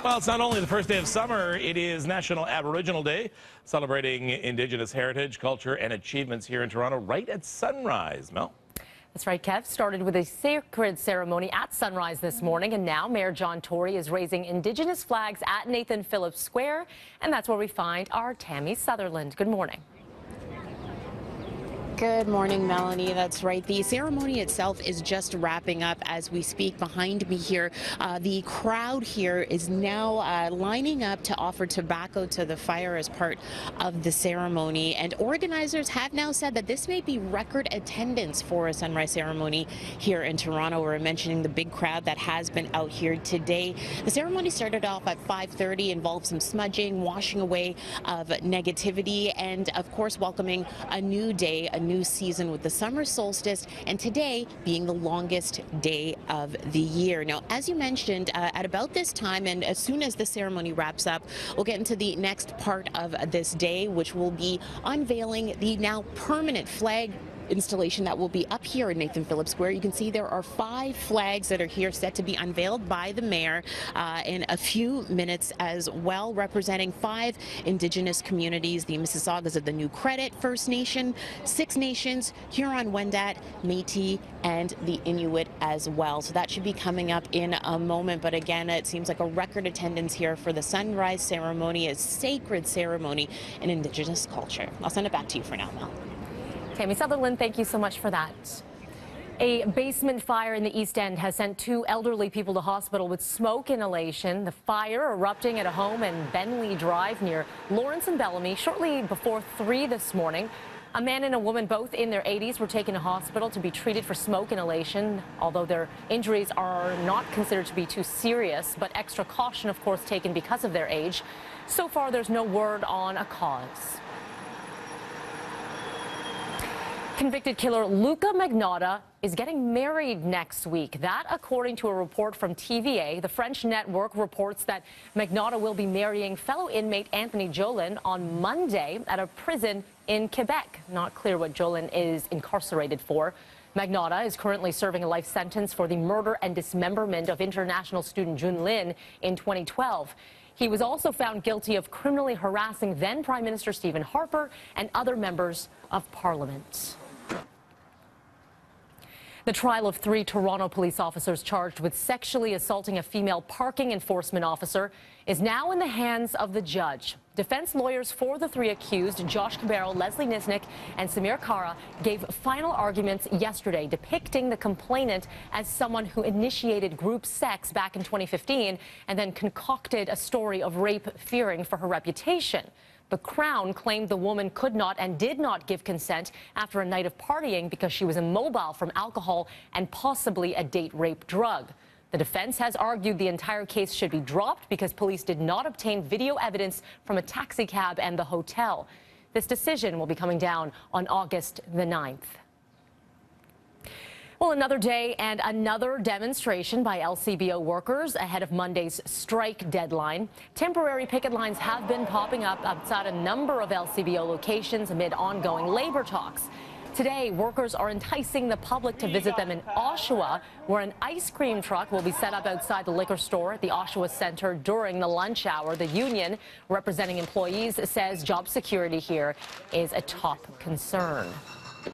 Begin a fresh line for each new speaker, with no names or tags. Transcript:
Well, it's not only the first day of summer, it is National Aboriginal Day, celebrating Indigenous heritage, culture, and achievements here in Toronto right at sunrise. Mel?
That's right, Kev. Started with a sacred ceremony at sunrise this morning, and now Mayor John Tory is raising Indigenous flags at Nathan Phillips Square, and that's where we find our Tammy Sutherland. Good morning.
Good morning, Melanie. That's right. The ceremony itself is just wrapping up as we speak. Behind me here, the crowd here is now lining up to offer tobacco to the fire as part of the ceremony. And organizers have now said that this may be record attendance for a sunrise ceremony here in Toronto. We're mentioning the big crowd that has been out here today. The ceremony started off at 5:30, involved some smudging, washing away of negativity, and of course welcoming a new day, a new season with the summer solstice, and today being the longest day of the year. Now, as you mentioned, at about this time, and as soon as the ceremony wraps up, we'll get into the next part of this day, which will be unveiling the now permanent flag installation that will be up here in Nathan Phillips Square. You can see there are 5 flags that are here set to be unveiled by the mayor in a few minutes as well, representing 5 Indigenous communities, the Mississaugas of the New Credit First Nation, 6 Nations, Huron-Wendat, Métis, and the Inuit as well. So that should be coming up in a moment. But again, it seems like a record attendance here for the sunrise ceremony, a sacred ceremony in Indigenous culture. I'll send it back to you for now, Mel.
Tammy Sutherland, thank you so much for that. A basement fire in the East End has sent 2 elderly people to hospital with smoke inhalation. The fire erupting at a home in Benley Drive near Lawrence and Bellamy shortly before 3 this morning. A man and a woman, both in their 80s, were taken to hospital to be treated for smoke inhalation, although their injuries are not considered to be too serious, but extra caution, of course, taken because of their age. So far, there's no word on a cause. Convicted killer Luca Magnotta is getting married next week. That, according to a report from TVA. The French network reports that Magnotta will be marrying fellow inmate Anthony Jolin on Monday at a prison in Quebec. Not clear what Jolin is incarcerated for. Magnotta is currently serving a life sentence for the murder and dismemberment of international student Jun Lin in 2012. He was also found guilty of criminally harassing then Prime Minister Stephen Harper and other members of Parliament. The trial of 3 Toronto police officers charged with sexually assaulting a female parking enforcement officer is now in the hands of the judge. Defense lawyers for the 3 accused, Josh Cabarro, Leslie Nisnik, and Samir Kara, gave final arguments yesterday depicting the complainant as someone who initiated group sex back in 2015 and then concocted a story of rape fearing for her reputation. The Crown claimed the woman could not and did not give consent after a night of partying because she was immobile from alcohol and possibly a date rape drug. The defense has argued the entire case should be dropped because police did not obtain video evidence from a taxi cab and the hotel. This decision will be coming down on August the 9th. Well, another day and another demonstration by LCBO workers ahead of Monday's strike deadline. Temporary picket lines have been popping up outside a number of LCBO locations amid ongoing labor talks. Today, workers are enticing the public to visit them in Oshawa, where an ice cream truck will be set up outside the liquor store at the Oshawa Centre during the lunch hour. The union, representing employees, says job security here is a top concern.